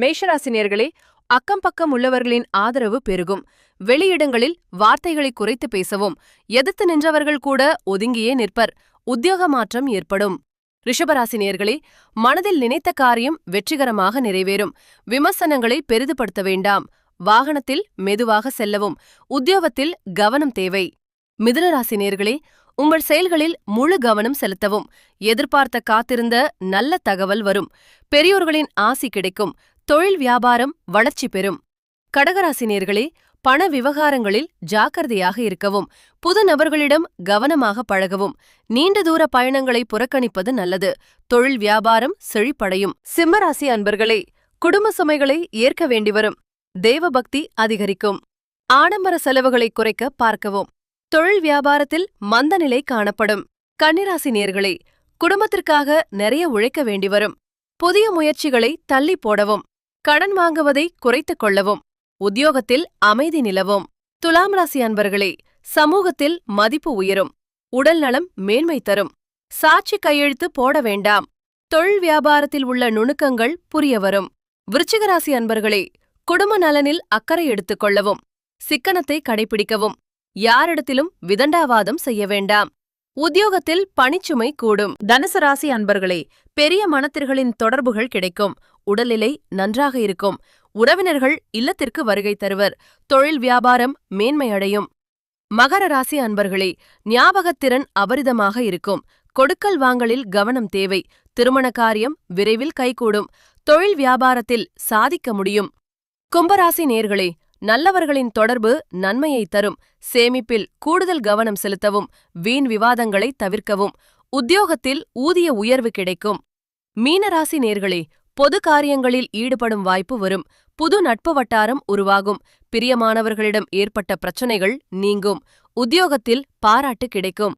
மேஷராசினியர்களே, அக்கம் பக்கம் உள்ளவர்களின் ஆதரவு பெருகும். வெளியிடங்களில் வார்த்தைகளை குறைத்து பேசவும். எதிர்த்து நின்றவர்கள் கூட ஒதுங்கியே நிற்பர். உத்தியோக மாற்றம் ஏற்படும். ரிஷபராசினியர்களே, மனதில் நினைத்த காரியம் வெற்றிகரமாக நிறைவேறும். விமர்சனங்களை பெரிதுபடுத்த வேண்டாம். வாகனத்தில் மெதுவாக செல்லவும். உத்தியோகத்தில் கவனம் தேவை. மிதுனராசினியர்களே, உங்கள் செயல்களில் முழு கவனம் செலுத்தவும். எதிர்பார்த்த காத்திருந்த நல்ல தகவல் வரும். பெரியோர்களின் ஆசி கிடைக்கும். தொழில் வியாபாரம் வளர்ச்சி பெறும். கடகராசினியர்களே, பண விவகாரங்களில் ஜாக்கிரதையாக இருக்கவும். புது நபர்களிடம் கவனமாக பழகவும். நீண்ட தூர பயணங்களை புறக்கணிப்பது நல்லது. தொழில் வியாபாரம் செழிப்படையும். சிம்மராசி அன்பர்களே, குடும்ப சுமைகளை ஏற்க வேண்டிவரும். தேவபக்தி அதிகரிக்கும். ஆடம்பர செலவுகளை குறைக்க பார்க்கவும். தொழில் வியாபாரத்தில் மந்த நிலை காணப்படும். கன்னிராசி நேயர்களே, குடும்பத்திற்காக நிறைய உழைக்க வேண்டிவரும். புதிய முயற்சிகளை தள்ளி போடவும். கடன் வாங்குவதை குறைத்துக் கொள்ளவும். உத்தியோகத்தில் அமைதி நிலவும். துலாம் ராசி அன்பர்களே, சமூகத்தில் மதிப்பு உயரும். உடல் நலம் மேன்மை தரும். சாட்சி கையெழுத்து போட வேண்டாம். தொழில் வியாபாரத்தில் உள்ள நுணுக்கங்கள் புரிய வரும். விருச்சிக ராசி அன்பர்களே, குடும்ப நலனில் அக்கறை எடுத்துக் கொள்ளவும். சிக்கனத்தை கடைபிடிக்கவும். யாரிடத்திலும் விதண்டாவாதம் செய்ய வேண்டாம். உத்தியோகத்தில் பணிச்சுமை கூடும். தனுசு ராசி அன்பர்களே, பெரிய மனத்திர்களின் தொடர்புகள் கிடைக்கும். உடல்நிலை நன்றாக இருக்கும். உறவினர்கள் இல்லத்திற்கு வருகை தருவர். தொழில் வியாபாரம் மேன்மையடையும். மகர ராசி அன்பர்களே, ஞாபகத்திறன் அபரிதமாக இருக்கும். கொடுக்கல் வாங்கலில் கவனம் தேவை. திருமண காரியம் விரைவில் கைகூடும். தொழில் வியாபாரத்தில் சாதிக்க முடியும். கும்பராசி நேர்களே, நல்லவர்களின் தொடர்பு நன்மையை தரும். சேமிப்பில் கூடுதல் கவனம் செலுத்தவும். வீண் விவாதங்களை தவிர்க்கவும். உத்தியோகத்தில் ஊதிய உயர்வு கிடைக்கும். மீனராசி நேர்களே, பொது காரியங்களில் ஈடுபடும் வாய்ப்பு வரும். புது நட்பு வட்டாரம் உருவாகும். பிரியமானவர்களிடம் ஏற்பட்ட பிரச்சனைகள் நீங்கும். உத்தியோகத்தில் பாராட்டு கிடைக்கும்.